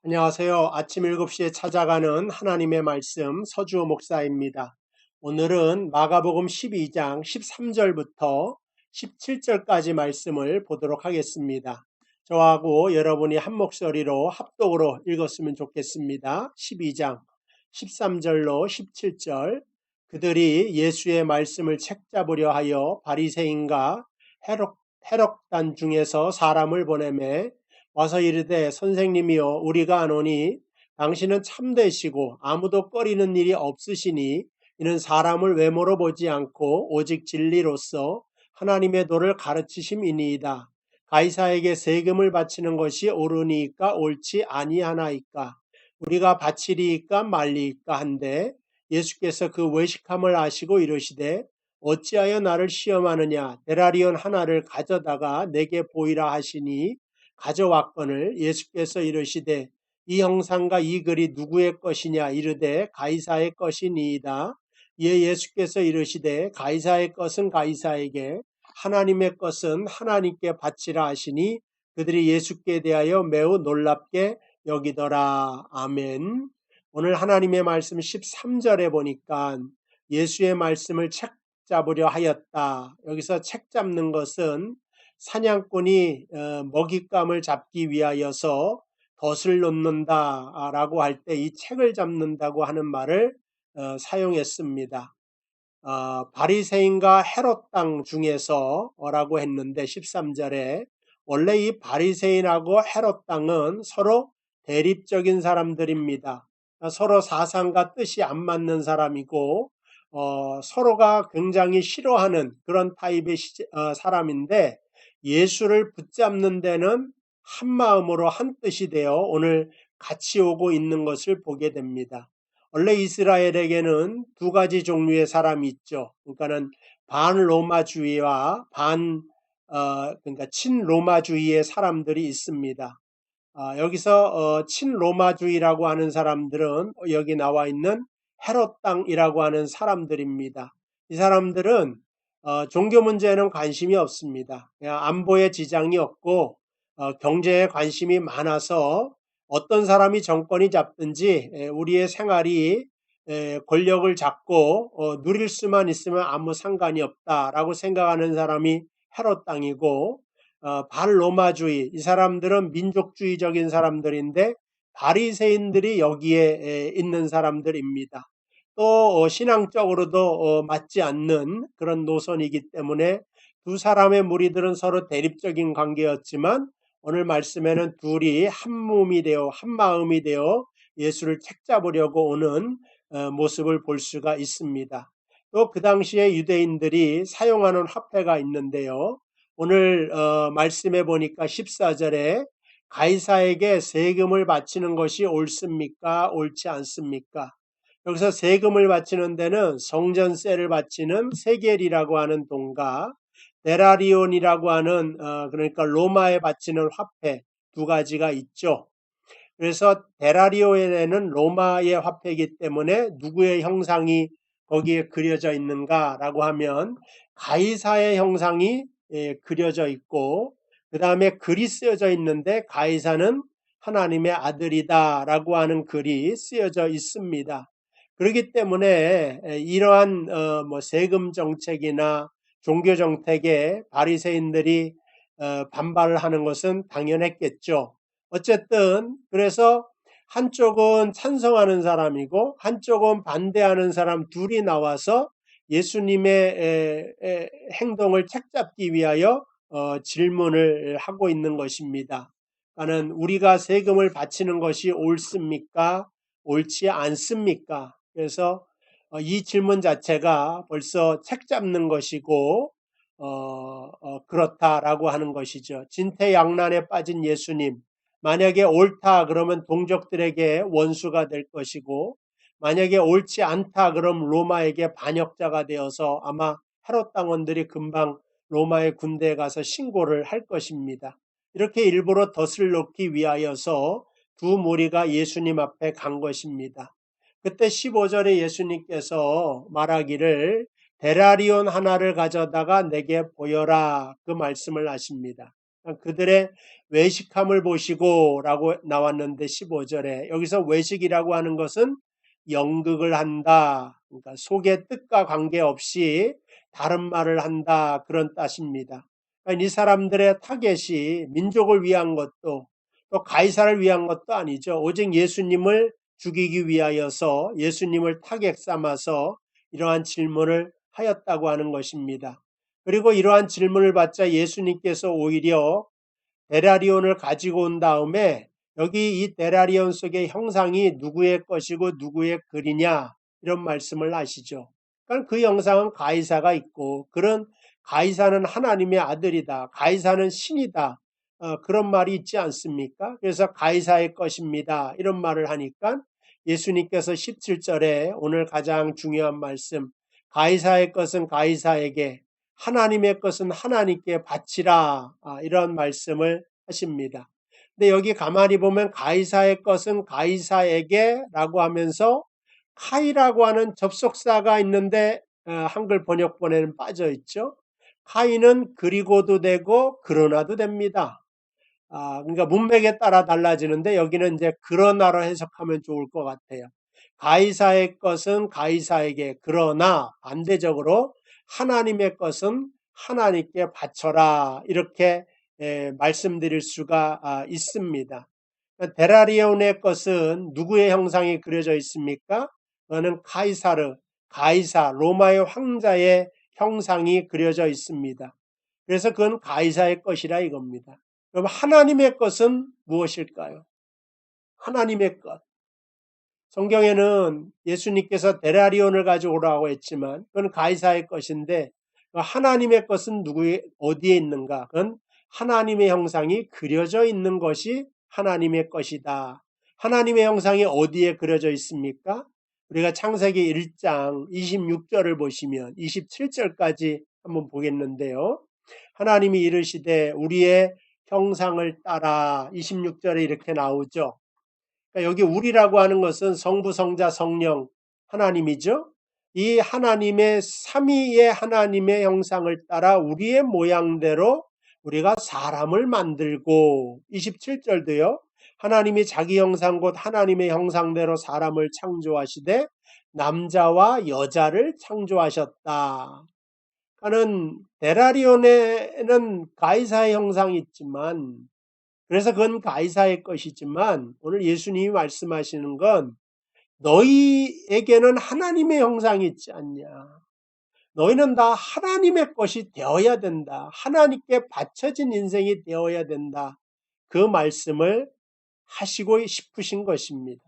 안녕하세요. 아침 7시에 찾아가는 하나님의 말씀 서주호 목사입니다. 오늘은 마가복음 12장 13절부터 17절까지 말씀을 보도록 하겠습니다. 저하고 여러분이 한 목소리로 합독으로 읽었으면 좋겠습니다. 12장 13절로 17절. 그들이 예수의 말씀을 책잡으려 하여 바리새인과 헤롯단 중에서 사람을 보내매 와서 이르되 선생님이여 우리가 아노니 당신은 참되시고 아무도 꺼리는 일이 없으시니 이는 사람을 외모로 보지 않고 오직 진리로서 하나님의 도를 가르치심이니이다. 가이사에게 세금을 바치는 것이 옳으니까 옳지 아니하나이까 우리가 바치리이까 말리이까 한데 예수께서 그 외식함을 아시고 이르시되 어찌하여 나를 시험하느냐 데나리온 하나를 가져다가 내게 보이라 하시니 가져왔거늘 예수께서 이르시되 이 형상과 이 글이 누구의 것이냐 이르되 가이사의 것이니이다. 이에 예수께서 이르시되 가이사의 것은 가이사에게 하나님의 것은 하나님께 바치라 하시니 그들이 예수께 대하여 매우 놀랍게 여기더라. 아멘. 오늘 하나님의 말씀 13절에 보니까 예수의 말씀을 책 잡으려 하였다. 여기서 책 잡는 것은 사냥꾼이 먹잇감을 잡기 위하여서 덫을 놓는다라고 할 때 이 책을 잡는다고 하는 말을 사용했습니다. 바리새인과 헤롯 땅 중에서라고 했는데 13절에 원래 이 바리새인하고 헤롯 땅은 서로 대립적인 사람들입니다. 서로 사상과 뜻이 안 맞는 사람이고 서로가 굉장히 싫어하는 그런 타입의 사람인데 예수를 붙잡는 데는 한 마음으로 한 뜻이 되어 오늘 같이 오고 있는 것을 보게 됩니다. 원래 이스라엘에게는 두 가지 종류의 사람이 있죠. 그러니까는 반로마주의와 그러니까 친로마주의의 사람들이 있습니다. 여기서 친로마주의라고 하는 사람들은 여기 나와 있는 헤롯 땅이라고 하는 사람들입니다. 이 사람들은 종교 문제에는 관심이 없습니다. 그냥 안보에 지장이 없고 경제에 관심이 많아서 어떤 사람이 정권이 잡든지 우리의 생활이 권력을 잡고 누릴 수만 있으면 아무 상관이 없다라고 생각하는 사람이 헤롯 땅이고 반로마주의, 이 사람들은 민족주의적인 사람들인데 바리새인들이 여기에 있는 사람들입니다. 또 신앙적으로도 맞지 않는 그런 노선이기 때문에 두 사람의 무리들은 서로 대립적인 관계였지만 오늘 말씀에는 둘이 한 몸이 되어 한 마음이 되어 예수를 책잡으려고 오는 모습을 볼 수가 있습니다. 또 그 당시에 유대인들이 사용하는 화폐가 있는데요. 오늘 말씀해 보니까 14절에 가이사에게 세금을 바치는 것이 옳습니까? 옳지 않습니까? 여기서 세금을 바치는 데는 성전세를 바치는 세겔이라고 하는 돈과 데라리온이라고 하는 그러니까 로마에 바치는 화폐 두 가지가 있죠. 그래서 데라리온에는 로마의 화폐이기 때문에 누구의 형상이 거기에 그려져 있는가라고 하면 가이사의 형상이 그려져 있고 그 다음에 글이 쓰여져 있는데 가이사는 하나님의 아들이다라고 하는 글이 쓰여져 있습니다. 그렇기 때문에 이러한 세금 정책이나 종교 정책에 바리새인들이 반발을 하는 것은 당연했겠죠. 어쨌든 그래서 한쪽은 찬성하는 사람이고 한쪽은 반대하는 사람 둘이 나와서 예수님의 행동을 책잡기 위하여 질문을 하고 있는 것입니다. 그러니까 우리가 세금을 바치는 것이 옳습니까? 옳지 않습니까? 그래서 이 질문 자체가 벌써 책잡는 것이고 그렇다라고 하는 것이죠. 진퇴양난에 빠진 예수님, 만약에 옳다 그러면 동족들에게 원수가 될 것이고 만약에 옳지 않다 그럼 로마에게 반역자가 되어서 아마 헤롯 당원들이 금방 로마의 군대에 가서 신고를 할 것입니다. 이렇게 일부러 덫을 놓기 위하여서 두 무리가 예수님 앞에 간 것입니다. 그때 15절에 예수님께서 말하기를 데나리온 하나를 가져다가 내게 보여라 그 말씀을 하십니다. 그들의 외식함을 보시고 라고 나왔는데 15절에 여기서 외식이라고 하는 것은 연극을 한다. 그러니까 속의 뜻과 관계없이 다른 말을 한다. 그런 뜻입니다. 그러니까 이 사람들의 타겟이 민족을 위한 것도 또 가이사를 위한 것도 아니죠. 오직 예수님을 죽이기 위하여서 예수님을 타겟 삼아서 이러한 질문을 하였다고 하는 것입니다. 그리고 이러한 질문을 받자 예수님께서 오히려 데라리온을 가지고 온 다음에 여기 이 데라리온 속의 형상이 누구의 것이고 누구의 글이냐 이런 말씀을 하시죠. 그러니까 그 형상은 가이사가 있고 그런 가이사는 하나님의 아들이다. 가이사는 신이다. 그런 말이 있지 않습니까? 그래서 가이사의 것입니다. 이런 말을 하니까 예수님께서 17절에 오늘 가장 중요한 말씀 가이사의 것은 가이사에게 하나님의 것은 하나님께 바치라 이런 말씀을 하십니다. 근데 여기 가만히 보면 가이사의 것은 가이사에게 라고 하면서 카이라고 하는 접속사가 있는데 한글 번역본에는 빠져 있죠. 카이는 그리고도 되고 그러나도 됩니다. 그러니까 문맥에 따라 달라지는데 여기는 이제 그러나로 해석하면 좋을 것 같아요. 가이사의 것은 가이사에게 그러나 반대적으로 하나님의 것은 하나님께 바쳐라 이렇게 말씀드릴 수가 있습니다. 데라리온의 것은 누구의 형상이 그려져 있습니까? 그거는 카이사르, 가이사, 로마의 황자의 형상이 그려져 있습니다. 그래서 그건 가이사의 것이라 이겁니다. 그럼 하나님의 것은 무엇일까요? 하나님의 것. 성경에는 예수님께서 데라리온을 가져오라고 했지만 그건 가이사의 것인데 하나님의 것은 어디에 있는가? 그건 하나님의 형상이 그려져 있는 것이 하나님의 것이다. 하나님의 형상이 어디에 그려져 있습니까? 우리가 창세기 1장 26절을 보시면 27절까지 한번 보겠는데요. 하나님이 이르시되 우리의 형상을 따라 26절에 이렇게 나오죠. 그러니까 여기 우리라고 하는 것은 성부, 성자, 성령 하나님이죠. 이 하나님의 삼위의 하나님의 형상을 따라 우리의 모양대로 우리가 사람을 만들고 27절도요. 하나님이 자기 형상 곧 하나님의 형상대로 사람을 창조하시되 남자와 여자를 창조하셨다. 그러니까는 데라리온에는 가이사의 형상이 있지만 그래서 그건 가이사의 것이지만 오늘 예수님이 말씀하시는 건 너희에게는 하나님의 형상이 있지 않냐. 너희는 다 하나님의 것이 되어야 된다. 하나님께 바쳐진 인생이 되어야 된다. 그 말씀을 하시고 싶으신 것입니다.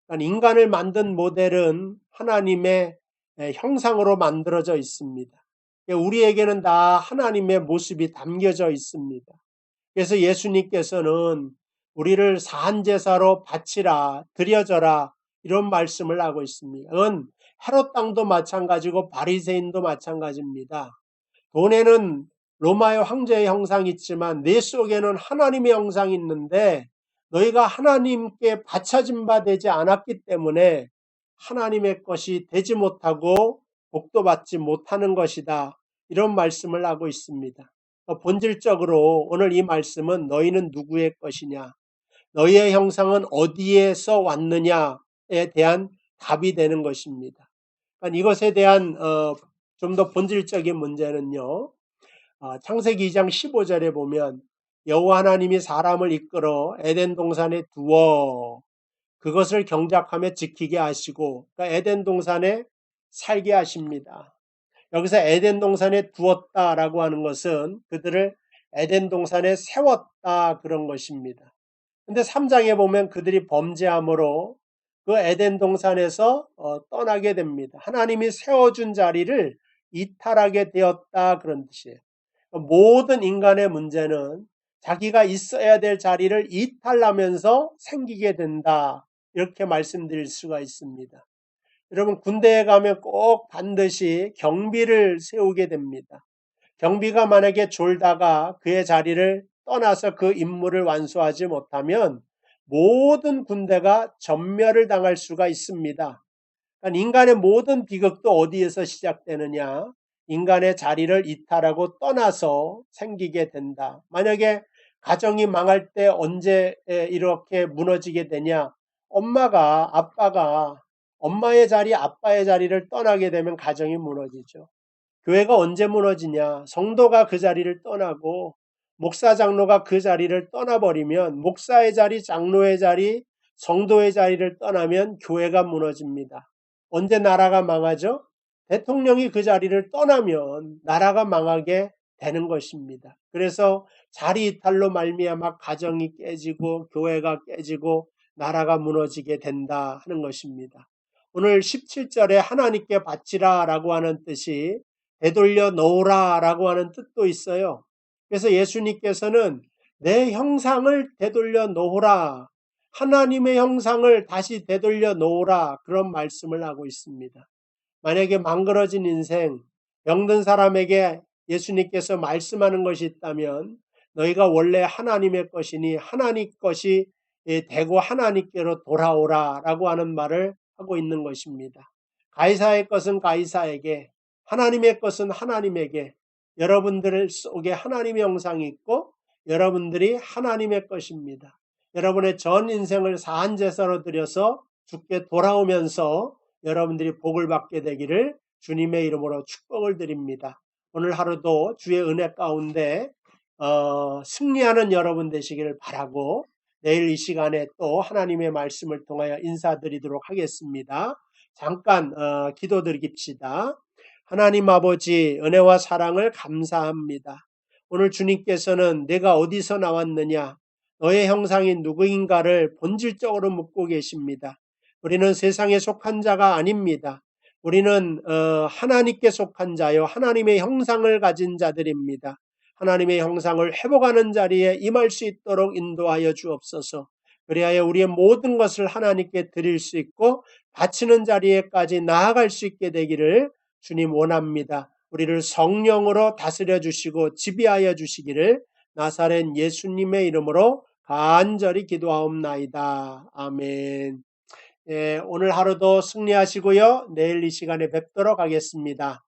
그러니까 인간을 만든 모델은 하나님의 형상으로 만들어져 있습니다. 우리에게는 다 하나님의 모습이 담겨져 있습니다. 그래서 예수님께서는 우리를 산제사로 바치라, 드려져라 이런 말씀을 하고 있습니다. 그건 헤롯 땅도 마찬가지고 바리새인도 마찬가지입니다. 돈에는 로마의 황제의 형상이 있지만 내 속에는 하나님의 형상이 있는데 너희가 하나님께 바쳐진 바 되지 않았기 때문에 하나님의 것이 되지 못하고 복도 받지 못하는 것이다. 이런 말씀을 하고 있습니다. 본질적으로 오늘 이 말씀은 너희는 누구의 것이냐, 너희의 형상은 어디에서 왔느냐에 대한 답이 되는 것입니다. 그러니까 이것에 대한 좀 더 본질적인 문제는요. 창세기 2장 15절에 보면 여호와 하나님이 사람을 이끌어 에덴 동산에 두어 그것을 경작하며 지키게 하시고 그러니까 에덴 동산에 살게 하십니다. 여기서 에덴 동산에 두었다라고 하는 것은 그들을 에덴 동산에 세웠다 그런 것입니다. 근데 3장에 보면 그들이 범죄함으로 그 에덴 동산에서 떠나게 됩니다. 하나님이 세워준 자리를 이탈하게 되었다 그런 뜻이에요. 모든 인간의 문제는 자기가 있어야 될 자리를 이탈하면서 생기게 된다. 이렇게 말씀드릴 수가 있습니다. 여러분 군대에 가면 꼭 반드시 경비를 세우게 됩니다. 경비가 만약에 졸다가 그의 자리를 떠나서 그 임무를 완수하지 못하면 모든 군대가 전멸을 당할 수가 있습니다. 그러니까 인간의 모든 비극도 어디에서 시작되느냐? 인간의 자리를 이탈하고 떠나서 생기게 된다. 만약에 가정이 망할 때 언제 이렇게 무너지게 되냐? 아빠가 엄마의 자리, 아빠의 자리를 떠나게 되면 가정이 무너지죠. 교회가 언제 무너지냐? 성도가 그 자리를 떠나고 목사 장로가 그 자리를 떠나버리면, 목사의 자리, 장로의 자리, 성도의 자리를 떠나면 교회가 무너집니다. 언제 나라가 망하죠? 대통령이 그 자리를 떠나면 나라가 망하게 되는 것입니다. 그래서 자리 이탈로 말미암아 가정이 깨지고 교회가 깨지고 나라가 무너지게 된다 하는 것입니다. 오늘 17절에 하나님께 바치라 라고 하는 뜻이 되돌려 놓으라 라고 하는 뜻도 있어요. 그래서 예수님께서는 내 형상을 되돌려 놓으라, 하나님의 형상을 다시 되돌려 놓으라, 그런 말씀을 하고 있습니다. 만약에 망가진 인생, 병든 사람에게 예수님께서 말씀하는 것이 있다면 너희가 원래 하나님의 것이니 하나님 것이 되고 하나님께로 돌아오라 라고 하는 말을 하고 있는 것입니다. 가이사의 것은 가이사에게, 하나님의 것은 하나님에게, 여러분들 속에 하나님의 형상이 있고 여러분들이 하나님의 것입니다. 여러분의 전 인생을 사한 제사로 드려서 주께 돌아오면서 여러분들이 복을 받게 되기를 주님의 이름으로 축복을 드립니다. 오늘 하루도 주의 은혜 가운데 승리하는 여러분 되시기를 바라고, 내일 이 시간에 또 하나님의 말씀을 통하여 인사드리도록 하겠습니다. 잠깐 기도드립시다. 하나님 아버지, 은혜와 사랑을 감사합니다. 오늘 주님께서는 내가 어디서 나왔느냐, 너의 형상이 누구인가를 본질적으로 묻고 계십니다. 우리는 세상에 속한 자가 아닙니다. 우리는 하나님께 속한 자요, 하나님의 형상을 가진 자들입니다. 하나님의 형상을 회복하는 자리에 임할 수 있도록 인도하여 주옵소서. 그리하여 우리의 모든 것을 하나님께 드릴 수 있고 바치는 자리에까지 나아갈 수 있게 되기를 주님 원합니다. 우리를 성령으로 다스려 주시고 지배하여 주시기를 나사렛 예수님의 이름으로 간절히 기도하옵나이다. 아멘. 오늘 하루도 승리하시고요. 내일 이 시간에 뵙도록 하겠습니다.